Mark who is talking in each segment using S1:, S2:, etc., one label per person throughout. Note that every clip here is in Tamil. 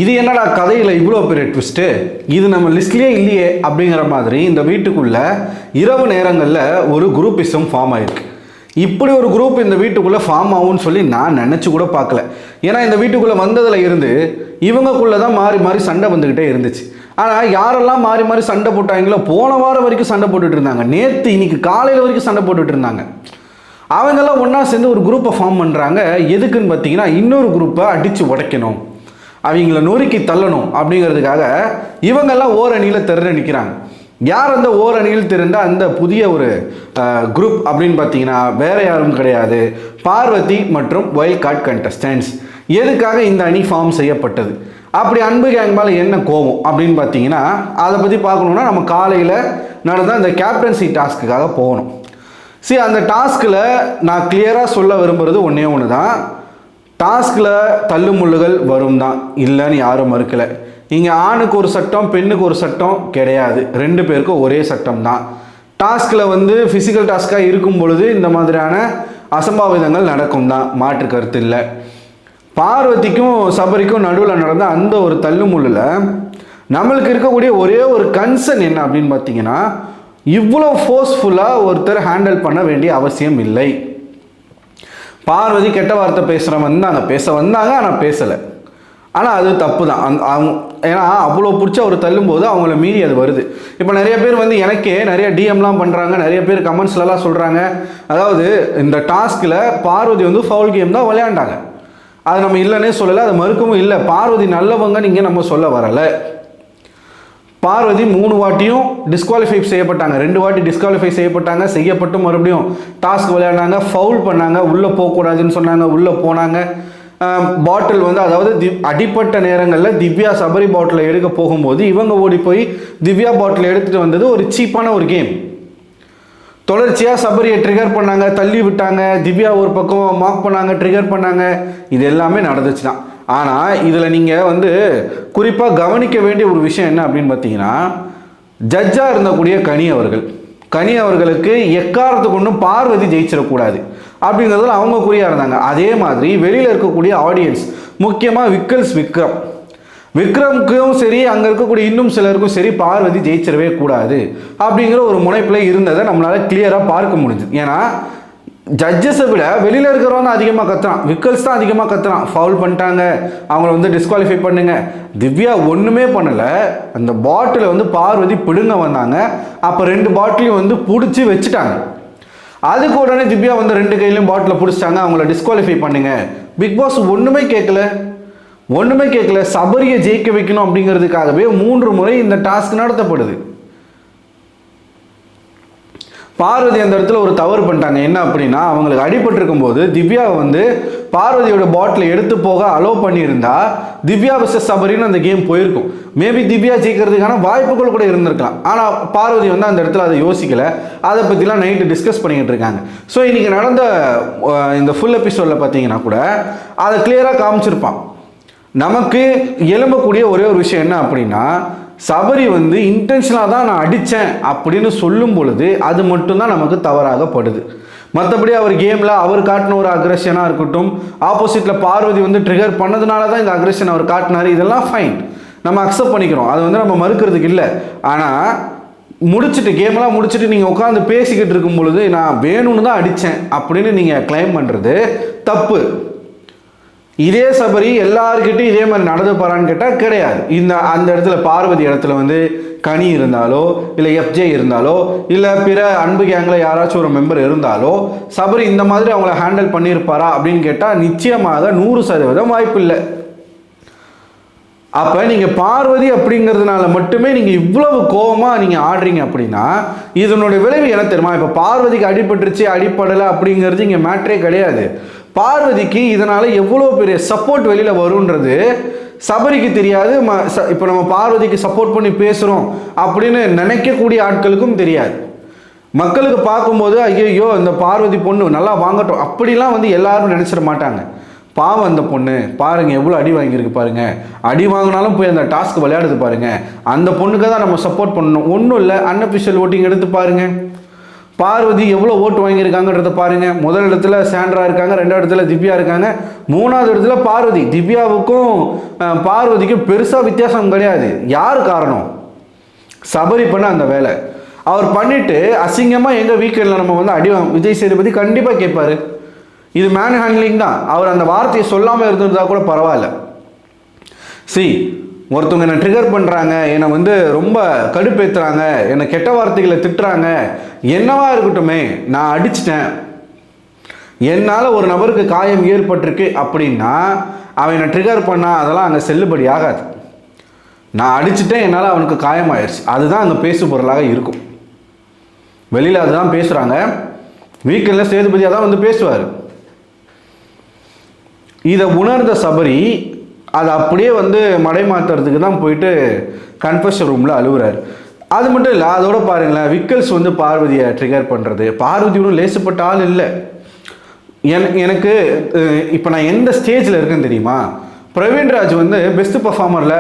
S1: இது என்னடா கதையில் இவ்வளோ பெரிய ட்விஸ்ட்டு, இது நம்ம லிஸ்ட்லேயே இல்லையே அப்படிங்கிற மாதிரி இந்த வீட்டுக்குள்ளே இரவு நேரங்களில் ஒரு குரூப்பிசம் ஃபார்ம் ஆகிருக்கு. இப்படி ஒரு குரூப் இந்த வீட்டுக்குள்ளே ஃபார்ம் ஆகும்னு சொல்லி நான் நினச்சி கூட பார்க்கல. ஏன்னா இந்த வீட்டுக்குள்ளே வந்ததில் இருந்து இவங்கக்குள்ளே தான் மாறி மாறி சண்டை வந்துக்கிட்டே இருந்துச்சு. ஆனால் யாரெல்லாம் மாறி மாறி சண்டை போட்டாங்களோ போன வாரம் வரைக்கும் சண்டை போட்டுட்டு இருந்தாங்க, நேற்று இன்னைக்கு காலையில் வரைக்கும் சண்டை போட்டுட்டு இருந்தாங்க. அவங்கெல்லாம் ஒன்றா சேர்ந்து ஒரு குரூப்பை ஃபார்ம் பண்ணுறாங்க. எதுக்குன்னு பார்த்தீங்கன்னா இன்னொரு குரூப்பை அடித்து உடைக்கணும், அவங்கள நொறுக்கி தள்ளணும் அப்படிங்கிறதுக்காக இவங்கெல்லாம் ஓரணியில் திரண்டு நிற்கிறாங்க. யார் அந்த ஓரணியில் திரண்ட அந்த புதிய ஒரு குரூப் அப்படின்னு பார்த்தீங்கன்னா வேறு யாரும் கிடையாது, பார்வதி மற்றும் வைல்ட் கார்டு கண்டஸ்டன்ட்ஸ். எதுக்காக இந்த அணி ஃபார்ம் செய்யப்பட்டது, அப்படி அன்பு கேங் மேலே என்ன கோவம் அப்படின்னு பார்த்தீங்கன்னா அதை பற்றி பார்க்கணுன்னா நம்ம காலையில் நடந்த அந்த கேப்டன்சி டாஸ்க்குக்காக போகணும். சரி, அந்த டாஸ்கில் நான் கிளியராக சொல்ல விரும்புகிறது ஒன்றே ஒன்று தான். டாஸ்கில் தள்ளுமுள்ளுகள் வரும் தான், இல்லைன்னு யாரும் மறுக்கலை. இங்கே ஆணுக்கு ஒரு சட்டம் பெண்ணுக்கு ஒரு சட்டம் கிடையாது, ரெண்டு பேருக்கும் ஒரே சட்டம் தான். டாஸ்கில் ஃபிசிக்கல் டாஸ்காக இருக்கும் பொழுது இந்த மாதிரியான அசம்பாவிதங்கள் நடக்கும் தான், மாற்று கருத்து இல்லை. பார்வதிக்கும் சபரிக்கும் நடுவில் நடந்த அந்த ஒரு தள்ளுமுள்ளில் நம்மளுக்கு இருக்கக்கூடிய ஒரே ஒரு கன்சர்ன் என்ன அப்படின்னு பார்த்தீங்கன்னா, இவ்வளோ ஃபோர்ஸ்ஃபுல்லாக ஒருத்தர் ஹேண்டில் பண்ண வேண்டிய அவசியம் இல்லை. பார்வதி கெட்ட வார்த்தை பேச வந்தாங்க ஆனால் பேசலை. ஆனால் அது தப்பு தான். ஏன்னா அவ்வளோ பிடிச்ச ஒரு தள்ளும்போது அவங்கள மீறி அது வருது. இப்போ நிறைய பேர் எனக்கே நிறைய டிஎம்லாம் பண்ணுறாங்க, நிறைய பேர் கமெண்ட்ஸ்லாம் சொல்கிறாங்க, அதாவது இந்த டாஸ்கில் பார்வதி ஃபவுல் கேம் தான் விளையாண்டாங்க, அது நம்ம இல்லைன்னே சொல்லலை, அது மறுக்கவும் இல்லை. பார்வதி நல்லவங்க நீங்கள் நம்ம சொல்ல வரலை. பார்வதி 3 வாட்டியும் டிஸ்குவாலிஃபை செய்யப்பட்டாங்க, 2 வாட்டி டிஸ்குவாலிஃபை செய்யப்பட்டாங்க, செய்யப்பட்டு மறுபடியும் டாஸ்க் விளையாடினாங்க, ஃபவுல் பண்ணாங்க, உள்ளே போகக்கூடாதுன்னு சொன்னாங்க, உள்ளே போனாங்க. பாட்டில் அதாவது அடிப்பட்ட நேரங்களில் திவ்யா சபரி பாட்டிலை எடுக்க போகும்போது இவங்க ஓடி போய் திவ்யா பாட்டில் எடுத்துகிட்டு வந்தது ஒரு சீப்பான ஒரு கேம். தொடர்ச்சியாக சபரியை ட்ரிகர் பண்ணாங்க, தள்ளி விட்டாங்க, திவ்யா ஒரு பக்கம் மார்க் பண்ணாங்க, ட்ரிகர் பண்ணாங்க. இது எல்லாமே நடந்துச்சு தான். ஆனால் இதில் நீங்கள் குறிப்பாக கவனிக்க வேண்டிய ஒரு விஷயம் என்ன அப்படின்னு பார்த்தீங்கன்னா, ஜட்ஜாக இருந்தக்கூடிய கனி அவர்களுக்கு எக்காரத்துக்கு ஒன்றும் பார்வதி ஜெயிச்சிடக்கூடாது அப்படிங்கிறதுல அவங்க குறியாக இருந்தாங்க. அதே மாதிரி வெளியில் இருக்கக்கூடிய ஆடியன்ஸ், முக்கியமாக விக்ரமுக்கும் சரி, அங்கே இருக்கக்கூடிய இன்னும் சிலருக்கும் சரி, பார்வதி ஜெயிச்சிடவே கூடாது அப்படிங்கிற ஒரு முனைப்பில் இருந்ததை நம்மளால் கிளியராக பார்க்க முடிஞ்சுது. ஏன்னா ஜட்ஜஸை விட வெளியில் இருக்கிறவங்க தான் அதிகமாக கத்துறான், விக்கல்ஸ் தான் அதிகமாக கத்துறான். ஃபவுல் பண்ணிட்டாங்க, அவங்கள டிஸ்குவாலிஃபை பண்ணுங்க. திவ்யா ஒன்றுமே பண்ணலை, அந்த பாட்டிலை பார்வதி பிடுங்க வந்தாங்க. அப்போ 2 பாட்டிலையும் பிடிச்சி வச்சுட்டாங்க. அதுக்கு உடனே திவ்யா 2 கையிலையும் பாட்டிலை பிடிச்சிட்டாங்க, அவங்கள டிஸ்குவாலிஃபை பண்ணுங்க. பிக் பாஸ் ஒன்றுமே கேட்கல. சபரியை ஜெயிக்க வைக்கணும் அப்படிங்கிறதுக்காகவே 3 முறை இந்த டாஸ்க் நடத்தப்படுது. பார்வதி அந்த இடத்துல ஒரு தவறு பண்ணிட்டாங்க. என்ன அப்படின்னா, அவங்களுக்கு அடிபட்டிருக்கும் போது திவ்யாவை பார்வதியோட பாட்டிலை எடுத்து போக அலோவ் பண்ணியிருந்தா திவ்யா vs சபரின்னு அந்த கேம் போயிருக்கும். மேபி திவ்யா ஜெயிக்கிறதுக்கான வாய்ப்புகள் கூட இருந்திருக்கலாம். ஆனால் பார்வதி அந்த இடத்துல அதை யோசிக்கலை. அதை பற்றிலாம் நைட்டு டிஸ்கஸ் பண்ணிக்கிட்டு இருக்காங்க. ஸோ இன்றைக்கி நடந்த இந்த ஃபுல் எபிசோடில் பார்த்தீங்கன்னா கூட அதை கிளியராக காமிச்சிருப்பான். நமக்கு எழும்பக்கூடிய ஒரே ஒரு விஷயம் என்ன அப்படின்னா, சபரி இன்டென்ஷனாக தான் நான் அடித்தேன் அப்படின்னு சொல்லும் பொழுது அது மட்டும்தான் நமக்கு தவறாகப்படுது. மற்றபடி அவர் கேமில் அவர் காட்டின ஒரு அக்ரெஷனாக இருக்கட்டும், ஆப்போசிட்டில் பார்வதி ட்ரிகர் பண்ணதுனால தான் இந்த அக்ரெஷன் அவர் காட்டினார், இதெல்லாம் ஃபைன், நம்ம அக்செப்ட் பண்ணிக்கிறோம், அது நம்ம மறுக்கிறதுக்கு இல்லை. ஆனால் கேமெல்லாம் முடிச்சுட்டு நீங்கள் உட்காந்து பேசிக்கிட்டு இருக்கும் பொழுது நான் வேணும்னு தான் அடித்தேன் அப்படின்னு நீங்கள் கிளைம் பண்ணுறது தப்பு. இதே சபரி எல்லாருக்கிட்டையும் இதே மாதிரி நடந்து போகிறான்னு கேட்டால் கிடையாது. அந்த இடத்துல பார்வதி இடத்துல கனி இருந்தாலோ இல்லை எஃப்ஜே இருந்தாலோ இல்லை பிற அன்பு கேங்கில் யாராச்சும் ஒரு மெம்பர் இருந்தாலோ சபரி இந்த மாதிரி அவங்கள ஹேண்டில் பண்ணியிருப்பாரா அப்படின்னு கேட்டால் நிச்சயமாக 100% வாய்ப்பு இல்லை. அப்போ நீங்கள் பார்வதி அப்படிங்கிறதுனால மட்டுமே நீங்கள் இவ்வளவு கோபமாக நீங்கள் ஆடுறீங்க அப்படின்னா இதனுடைய விளைவு என்ன தெரியுமா? இப்போ பார்வதிக்கு அடிபட்டுருச்சு அடிப்படலை அப்படிங்கிறது இங்கே மேட்ரே கிடையாது. பார்வதிக்கு இதனால் எவ்வளோ பெரிய சப்போர்ட் வெளியில் வருன்றது சபரிக்கு தெரியாது. இப்போ நம்ம பார்வதிக்கு சப்போர்ட் பண்ணி பேசுகிறோம் அப்படின்னு நினைக்கக்கூடிய ஆட்களுக்கும் தெரியாது. மக்களுக்கு பார்க்கும்போது ஐயோ இந்த பார்வதி பொண்ணு நல்லா வாங்கட்டும் அப்படிலாம் எல்லாரும் நினச்சிட மாட்டாங்க. பாவம் அந்த பொண்ணு பாருங்கள் எவ்வளோ அடி வாங்கியிருக்கு பாருங்கள், அடி வாங்கினாலும் போய் அந்த டாஸ்க் விளையாடுது பாருங்கள், அந்த பொண்ணுக்கு தான் நம்ம சப்போர்ட் பண்ணணும். ஒன்றும் இல்லை, அன்அஃபிஷியல் ஓட்டிங் எடுத்து பாருங்கள். பார்வதி எவ்வளோ ஓட்டு வாங்கியிருக்காங்கன்றத பாருங்கள். முதல் இடத்துல சாண்ட்ரா இருக்காங்க, ரெண்டாவது இடத்துல திவ்யா இருக்காங்க, மூணாவது இடத்துல பார்வதி. திவ்யாவுக்கும் பார்வதிக்கும் பெருசாக வித்தியாசம் கிடையாது. யார் காரணம்? சபரி பண்ண அந்த வேலை. அவர் பண்ணிட்டு அசிங்கமாக எங்கள் வீக்கெண்டில் நம்ம வந்து விஜய் சேதுபதி கண்டிப்பாக கேட்பாரு. இது மேன் ஹேண்ட்லிங் தான். அவர் அந்த வார்த்தையை சொல்லாமல் இருந்திருந்தா கூட பரவாயில்ல. ஒருத்தவங்க என்னை ட்ரிகர் பண்ணுறாங்க, என்னை வந்து ரொம்ப கடுப்பேற்றுறாங்க, என்னை கெட்ட வார்த்தைகளை திட்டுறாங்க, என்னவா இருக்கட்டுமே, நான் அடிச்சிட்டேன், என்னால் ஒரு நபருக்கு காயம் ஏற்பட்டிருக்கு அப்படின்னா அவன் என்னை ட்ரிகர் பண்ணால் அதெல்லாம் அங்கே செல்லுபடி ஆகாது. நான் அடிச்சுட்டேன், என்னால் அவனுக்கு காயமாயிடுச்சு, அதுதான் அங்கே பேசு பொருளாக இருக்கும். வெளியில் அதுதான் பேசுகிறாங்க. வீக்கெண்டில் சேதுபதியாக தான் வந்து பேசுவார். இதை உணர்ந்த சபரி அதை அப்படியே வந்து மடை மாற்றுறதுக்கு தான் போயிட்டு கன்ஃபெஷன் ரூமில் அழுகுறாரு. அது மட்டும் இல்லை, அதோட பாருங்களேன், விக்கல்ஸ் வந்து பார்வதியை ட்ரிகர் பண்ணுறது. பார்வதி ஒன்றும் லேசப்பட்ட ஆள் இல்லை. எனக்கு இப்போ நான் எந்த ஸ்டேஜில் இருக்கேன்னு தெரியுமா? பிரவீன்ராஜ் வந்து பெஸ்ட் பர்ஃபார்மரில்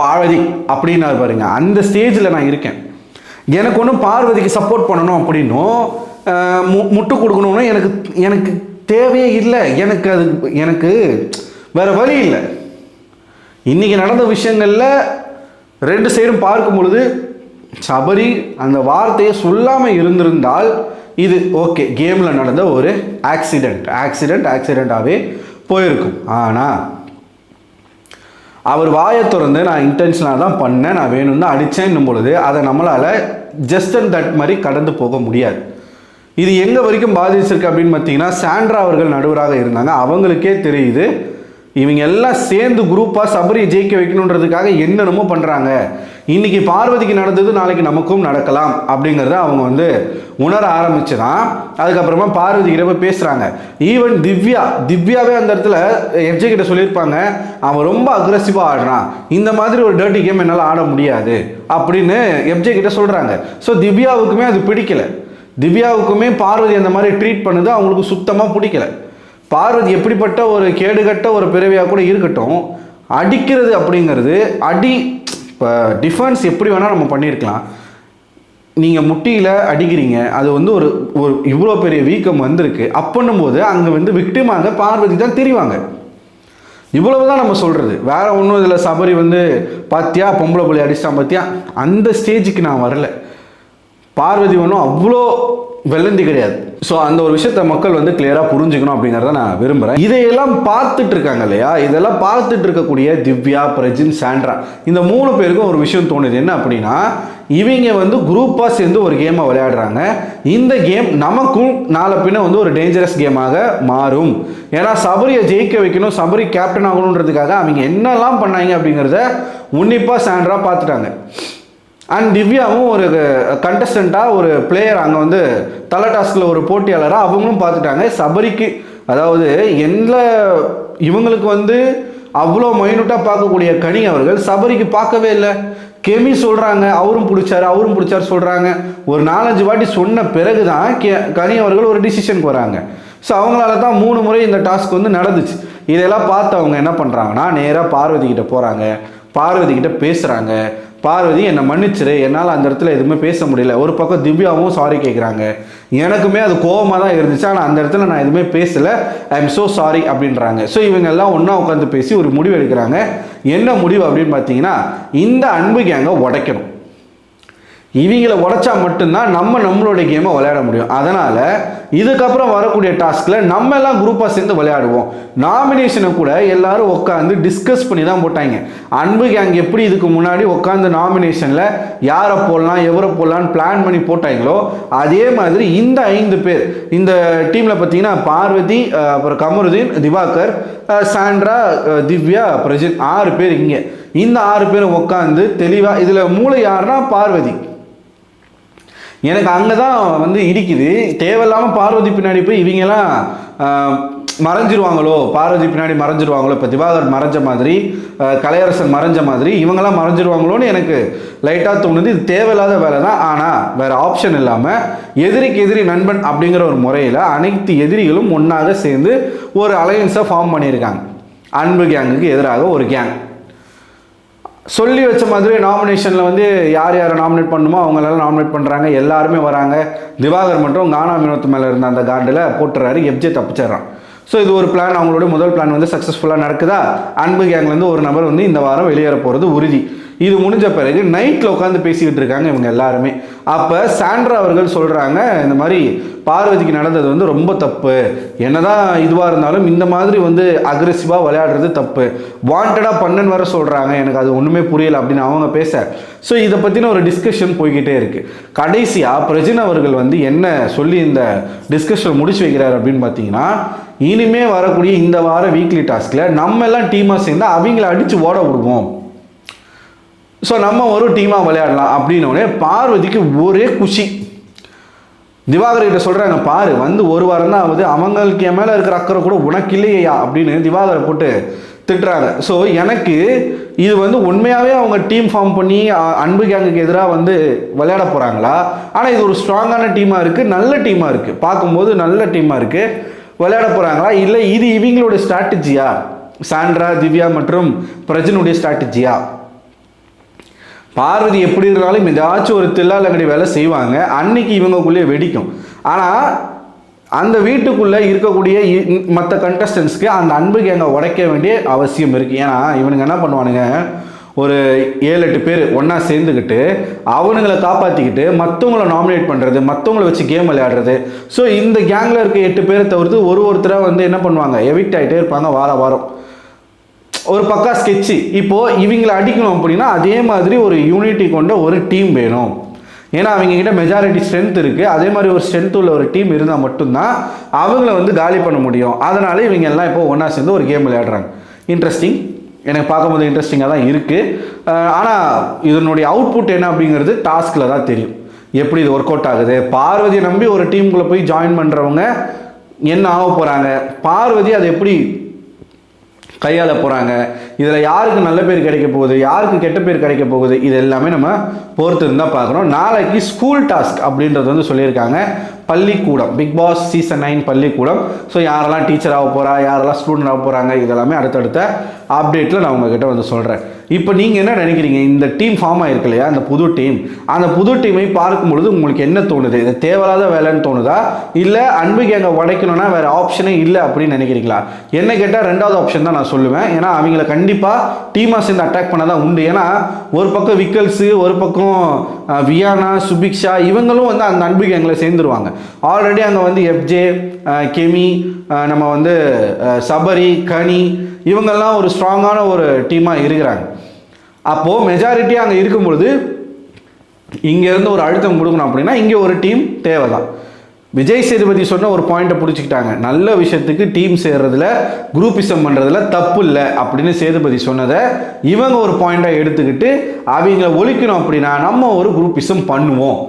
S1: பார்வதி அப்படின்னாரு பாருங்க, அந்த ஸ்டேஜில் நான் இருக்கேன். எனக்கு ஒன்றும் பார்வதிக்கு சப்போர்ட் பண்ணணும் அப்படின்னும் முட்டு கொடுக்கணும்னு எனக்கு தேவையே இல்லை. எனக்கு வேறு வழி இல்லை. இன்றைக்கி நடந்த விஷயங்களில் ரெண்டு சைடும் பார்க்கும் பொழுது சபரி அந்த வார்த்தையை சொல்லாமல் இருந்திருந்தால் இது ஓகே, கேமில் நடந்த ஒரு ஆக்சிடெண்ட்டாகவே போயிருக்கும். ஆனால் அவர் வாயை திறந்து நான் இன்டென்ஷனாக தான் பண்ணேன், நான் வேணும் தான் அடித்தேன்னும் பொழுது அதை நம்மளால் ஜஸ்ட் அண்ட் தட் மாதிரி கடந்து போக முடியாது. இது எங்கே வரைக்கும் பாதிச்சிருக்கு அப்படின்னு பார்த்தீங்கன்னா, சாண்ட்ரா அவர்கள் நடுவராக இருந்தாங்க. அவங்களுக்கே தெரியுது இவங்க எல்லாம் சேர்ந்து குரூப்பாக சபரியை ஜெயிக்க வைக்கணுன்றதுக்காக என்னென்னமோ பண்ணுறாங்க. இன்றைக்கி பார்வதிக்கு நடந்தது நாளைக்கு நமக்கும் நடக்கலாம் அப்படிங்கிறத அவங்க வந்து உணர ஆரம்பிச்சு தான் அதுக்கப்புறமா பார்வதி கிட்ட போய் பேசுகிறாங்க. ஈவன் திவ்யாவே அந்த இடத்துல எஃப்ஜே கிட்ட சொல்லியிருப்பாங்க, அவன் ரொம்ப அக்ரெசிவாக ஆடுறான், இந்த மாதிரி ஒரு டர்ட்டி கேம் என்னால் ஆட முடியாது அப்படின்னு எஃப்ஜே கிட்ட சொல்கிறாங்க. ஸோ திவ்யாவுக்குமே அது பிடிக்கலை. திவ்யாவுக்குமே பார்வதி அந்த மாதிரி ட்ரீட் பண்ணுது அவங்களுக்கு சுத்தமாக பிடிக்கல. பார்வதி எப்படிப்பட்ட ஒரு கேடுகட்ட ஒரு பிறவியாக கூட இருக்கட்டும், அடிக்கிறது அப்படிங்கிறது இப்போ டிஃபென்ஸ் எப்படி வேணால் நம்ம பண்ணியிருக்கலாம். நீங்கள் முட்டியில் அடிக்கிறீங்க, அது வந்து ஒரு இவ்வளோ பெரிய வீக்கம் வந்திருக்கு அப்படின்னும் போது அங்கே வந்து விக்டிமாக பார்வதி தான் தெரிவாங்க. இவ்வளவு தான் நம்ம சொல்கிறது, வேற ஒன்றும் இதில் சபரி வந்து பாத்தியா பொம்பளை பிள்ளை அடிச்சிட்டான் பாத்தியா, அந்த ஸ்டேஜுக்கு நான் வரல. பார்வதி ஒன்றும் அவ்வளோ வெள்ளந்தி கிடையாது. ஸோ அந்த ஒரு விஷயத்த மக்கள் வந்து கிளியராக புரிஞ்சுக்கணும் அப்படிங்கிறத நான் விரும்புகிறேன். இதையெல்லாம் பார்த்துட்டு இருக்காங்க இல்லையா, இதெல்லாம் பார்த்துட்டு இருக்கக்கூடிய திவ்யா, பிரஜின், சாண்ட்ரா, இந்த 3 பேருக்கும் ஒரு விஷயம் தோணுது. என்ன அப்படின்னா, இவங்க வந்து குரூப்பாக சேர்ந்து ஒரு கேமை விளையாடுறாங்க. இந்த கேம் நமக்கும் நாளை பின்ன வந்து ஒரு டேஞ்சரஸ் கேமாக மாறும். ஏன்னா சபரியை ஜெயிக்க வைக்கணும், சபரி கேப்டன் ஆகணுன்றதுக்காக அவங்க என்னெல்லாம் பண்ணாங்க அப்படிங்கிறத உன்னிப்பாக சாண்ட்ரா பார்த்துட்டாங்க. அண்ட் திவ்யாவும் ஒரு கண்டஸ்டண்ட்டாக, ஒரு பிளேயர், அங்கே வந்து தலை டாஸ்கில் ஒரு போட்டியாளராக அவங்களும் பார்த்துட்டாங்க. சபரிக்கு அதாவது இவங்களுக்கு வந்து அவ்வளோ மைனூட்டாக பார்க்கக்கூடிய கனி அவர்கள் சபரிக்கு பார்க்கவே இல்லை. கெமி சொல்கிறாங்க, அவரும் பிடிச்சார் சொல்கிறாங்க. ஒரு 4-5 வாட்டி சொன்ன பிறகு தான் கனி அவர்கள் ஒரு டிசிஷனுக்கு வராங்க. ஸோ அவங்களால தான் 3 முறை இந்த டாஸ்க் வந்து நடந்துச்சு. இதெல்லாம் பார்த்து அவங்க என்ன பண்ணுறாங்கன்னா, நேராக பார்வதி கிட்ட போகிறாங்க, பார்வதி கிட்ட பேசுகிறாங்க. பார்வதி என்னை மன்னிச்சிரு, என்னால் அந்த இடத்துல எதுவுமே பேச முடியல. ஒரு பக்கம் திவ்யாவும் சாரி கேட்குறாங்க. எனக்குமே அது கோபமாக தான் இருந்துச்சு, ஆனால் அந்த இடத்துல நான் எதுவுமே பேசலை, ஐ எம் ஸோ சாரி அப்படின்றாங்க. ஸோ இவங்க எல்லாம் ஒன்றா உட்காந்து பேசி ஒரு முடிவு எடுக்கிறாங்க. என்ன முடிவு அப்படின்னு பார்த்தீங்கன்னா, இந்த அன்பு கேங்கை உடைக்கணும். இவங்களை உடைச்சா மட்டும்தான் நம்மளுடைய கேமை விளையாட முடியும். அதனால் இதுக்கப்புறம் வரக்கூடிய டாஸ்கில் நம்ம எல்லாம் குரூப்பாக சேர்ந்து விளையாடுவோம். நாமினேஷனை கூட எல்லாரும் உட்காந்து டிஸ்கஸ் பண்ணி தான் போட்டாங்க. அன்பு கேங் எப்படி இதுக்கு முன்னாடி உட்காந்து நாமினேஷனில் யாரை போடலாம் எவரை போடலான்னு பிளான் பண்ணி போட்டாங்களோ, அதே மாதிரி இந்த 5 பேர் இந்த டீமில் பார்த்தீங்கன்னா பார்வதி, அப்புறம் கமருதீன், திவாகர், சாண்ட்ரா, திவ்யா, பிரஜித், 6 பேர் இங்கே. இந்த 6 பேரும் உட்காந்து தெளிவாக இதில் மூளை யாருன்னா பார்வதி. எனக்கு அங்கே தான் வந்து இடிக்குது. தேவையில்லாமல் பார்வதி பின்னாடி போய் இவங்கெல்லாம் மறைஞ்சிருவாங்களோ, பார்வதி பின்னாடி மறைஞ்சிருவாங்களோ, இப்போ திவாகர் மறைஞ்ச மாதிரி, கலையரசன் மறைஞ்ச மாதிரி இவங்கெல்லாம் மறைஞ்சிருவாங்களோன்னு எனக்கு லைட்டாக தோணுது. இது தேவையில்லாத வேலை தான். ஆனால் வேறு ஆப்ஷன் இல்லாமல் எதிரிக்கு எதிரி நண்பன் அப்படிங்கிற ஒரு முறையில் அனைத்து எதிரிகளும் ஒன்றாக சேர்ந்து ஒரு அலையன்ஸை ஃபார்ம் பண்ணியிருக்காங்க. அன்பு கேங்குக்கு எதிராக ஒரு கேங். சொல்லி வச்ச மாதிரி நாமினேஷனில் வந்து யார் யாரை நாமினேட் பண்ணுமோ அவங்களெல்லாம் நாமினேட் பண்ணுறாங்க, எல்லாருமே வராங்க. திவாகர் மட்டும் கானா வினோத் மேலே இருந்த அந்த காண்டில் போட்டுறாரு, எஃப்ஜே தப்பிச்சிட்றான். ஸோ இது ஒரு பிளான், அவங்களோட முதல் பிளான் வந்து சக்ஸஸ்ஃபுல்லாக நடக்குதா. அன்பு கேங்லேருந்து ஒரு நபர் வந்து இந்த வாரம் வெளியேற போகிறது உறுதி. இது முடிஞ்ச பிறகு நைட்டில் உட்காந்து பேசிக்கிட்டு இருக்காங்க இவங்க எல்லாருமே. அப்போ சாண்ட்ரா அவர்கள் சொல்கிறாங்க, இந்த மாதிரி பார்வதிக்கு நடந்தது வந்து ரொம்ப தப்பு, என்னதான் இதுவாக இருந்தாலும் இந்த மாதிரி வந்து அக்ரெசிவாக விளையாடுறது தப்பு, வாண்டடாக பண்ணன்னு வர சொல்கிறாங்க, எனக்கு அது ஒன்றுமே புரியலை அப்படின்னு அவங்க பேச. ஸோ இதை பற்றின ஒரு டிஸ்கஷன் போய்கிட்டே இருக்குது. கடைசியாக பிரஜின் அவர்கள் வந்து என்ன சொல்லி இந்த டிஸ்கஷன் முடிச்சு வைக்கிறார் அப்படின்னு பார்த்தீங்கன்னா, இனிமே வரக்கூடிய இந்த வார வீக்லி டாஸ்கில் நம்ம எல்லாம் டீமாக சேர்ந்து அவங்கள அடித்து ஓட விடுவோம், ஸோ நம்ம ஒரு டீமாக விளையாடலாம் அப்படின்னோடனே பார்வதிக்கு ஒரே குஷி. திவாகர்கிட்ட சொல்கிறாங்க, பாரு வந்து ஒரு வாரம் தான் ஆகுது, அவங்களுக்கு என் மேலே இருக்கிற அக்கறை கூட உனக்கு இல்லையா அப்படின்னு திவாகரை போட்டு திட்டுறாங்க. ஸோ எனக்கு இது வந்து உண்மையாகவே அவங்க டீம் ஃபார்ம் பண்ணி அன்பு கேங்குக்கு எதிராக வந்து விளையாட போகிறாங்களா, ஆனால் இது ஒரு ஸ்ட்ராங்கான டீமாக இருக்குது, நல்ல டீமாக இருக்குது, பார்க்கும்போது நல்ல டீமாக இருக்குது, விளையாட போகிறாங்களா, இல்லை இது இவங்களோட ஸ்ட்ராட்டஜியா, சாண்ட்ரா, திவ்யா மற்றும் பிரஜனுடைய ஸ்ட்ராட்டஜியா? பார்வதி எப்படி இருந்தாலும் ஏதாச்சும் ஒரு தில்லாலங்கடி வேலை செய்வாங்க, அன்னைக்கு இவங்களுக்குள்ளே வெடிக்கும். ஆனால் அந்த வீட்டுக்குள்ளே இருக்கக்கூடிய மற்ற கண்டஸ்டன்ஸ்க்கு அந்த அன்பு கேங்கை உடைக்க வேண்டிய அவசியம் இருக்குது. ஏன்னா இவனுங்க என்ன பண்ணுவானுங்க, ஒரு 7-8 பேர் ஒன்றா சேர்ந்துக்கிட்டு அவனுங்களை காப்பாற்றிக்கிட்டு மற்றவங்களை நாமினேட் பண்ணுறது, மற்றவங்களை வச்சு கேம் விளையாடுறது. ஸோ இந்த கேங்கில் இருக்க 8 பேரை தவிர்த்து ஒருத்தராக வந்து என்ன பண்ணுவாங்க, எவிக்ட் ஆகிட்டே இருப்பாங்க வாரம். ஒரு பக்கா ஸ்கெட்சு. இப்போது இவங்களை அடிக்கணும் அப்படின்னா அதே மாதிரி ஒரு யூனிட்டி கொண்ட ஒரு டீம் வேணும். ஏன்னா அவங்கக்கிட்ட மெஜாரிட்டி ஸ்ட்ரென்த் இருக்குது, அதே மாதிரி ஒரு ஸ்ட்ரென்த் உள்ள ஒரு டீம் இருந்தால் மட்டும்தான் அவங்கள வந்து காலி பண்ண முடியும். அதனால இவங்க எல்லாம் இப்போ ஒன்றா சேர்ந்து ஒரு கேம் விளையாடுறாங்க. இன்ட்ரெஸ்டிங், எனக்கு பார்க்கும்போது இன்ட்ரெஸ்டிங்காக தான் இருக்குது. ஆனால் இதனுடைய அவுட்புட் என்ன அப்படிங்கிறது டாஸ்கில் தான் தெரியும், எப்படி இது ஒர்க் அவுட் ஆகுது. பார்வதியை நம்பி ஒரு டீமுக்குள்ளே போய் ஜாயின் பண்ணுறவங்க என்ன ஆக போகிறாங்க, பார்வதி அதை எப்படி கையாள போகிறாங்க, இதில் யாருக்கு நல்ல பேர் கிடைக்க போகுது, யாருக்கு கெட்ட பேர் கிடைக்க போகுது, இது எல்லாமே நம்ம பொறுத்து இருந்தால் பார்க்குறோம். நாளைக்கு ஸ்கூல் டாஸ்க் அப்படின்றது வந்து சொல்லியிருக்காங்க, பள்ளிக்கூடம், பிக் பாஸ் சீசன் 9 பள்ளிக்கூடம். ஸோ யாரெல்லாம் டீச்சர் ஆக போகிறா, யாரெல்லாம் ஸ்டூடெண்ட் ஆக போகிறாங்க, இதெல்லாமே அடுத்தடுத்த அப்டேட்டில் நான் உங்ககிட்ட வந்து சொல்கிறேன். இப்போ நீங்கள் என்ன நினைக்கிறீங்க, இந்த டீம் ஃபார்ம் ஆகிருக்கு இல்லையா, அந்த புது டீமை பார்க்கும்பொழுது உங்களுக்கு என்ன தோணுது? இது தேவையில்லாத வேலைன்னு தோணுதா, இல்லை அன்பு கேங்கை உடைக்கணும்னா வேறு ஆப்ஷனே இல்லை அப்படின்னு நினைக்கிறீங்களா? என்ன கேட்டால் 2வது ஆப்ஷன் தான் நான் சொல்லுவேன். ஏன்னா அவங்கள கண்டிப்பாக டீமாக சேர்ந்து அட்டாக் பண்ண தான் உண்டு. ஏன்னா ஒரு பக்கம் விக்கல்ஸு, ஒரு பக்கம் வியானா, சுபிக்ஷா, இவங்களும் வந்து அந்த அன்பு கேங்கில் சேர்ந்துருவாங்க. ஆல்ரெடி அங்கே வந்து எஃப்ஜே, கெமி, நம்ம வந்து சபரி, கனி, இவங்கெல்லாம் ஒரு ஸ்ட்ராங்கான ஒரு டீமாக இருக்கிறாங்க. அப்போது மெஜாரிட்டியாக அங்கே இருக்கும்பொழுது இங்கேருந்து ஒரு அழுத்தம் கொடுக்கணும் அப்படின்னா இங்கே ஒரு டீம் தேவை தான். விஜய் சேதுபதி சொன்ன ஒரு பாயிண்ட்டை பிடிச்சிக்கிட்டாங்க, நல்ல விஷயத்துக்கு டீம் சேர்றதுல, குரூப்பிசம் பண்ணுறதுல தப்பு இல்லை அப்படின்னு சேதுபதி சொன்னதை இவங்க ஒரு பாயிண்ட்டாக எடுத்துக்கிட்டு அவங்கள ஒழிக்கணும் அப்படின்னா நம்ம ஒரு குரூப்பிசம் பண்ணுவோம்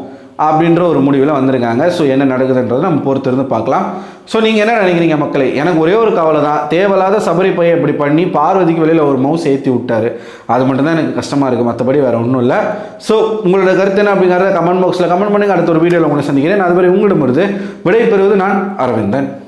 S1: அப்படின்ற ஒரு முடிவில் வந்திருக்காங்க. ஸோ என்ன நடக்குதுன்றதை நம்ம பொறுத்து இருந்து பார்க்கலாம். ஸோ நீங்கள் என்ன நினைக்கிறீங்க மக்களே? எனக்கு ஒரே ஒரு கவலை தான், தேவையில்லாத சபரி பையை இப்படி பண்ணி பார்வதிக்கு வெளியில் ஒரு மவுஸ் ஏற்றி விட்டார், அது மட்டும்தான் எனக்கு கஷ்டமாக இருக்குது, மற்றபடி வேறு ஒன்றும் இல்லை. ஸோ உங்களோட கருத்து என்ன அப்படிங்கிறத கமெண்ட் பாக்ஸில் கமெண்ட் பண்ணுங்கள். அடுத்த ஒரு வீடியோவில் உங்களை சந்திக்கிறேன். அதுவரை உங்களிடமிருந்து விடை பெறுவது நான் அரவிந்தன்.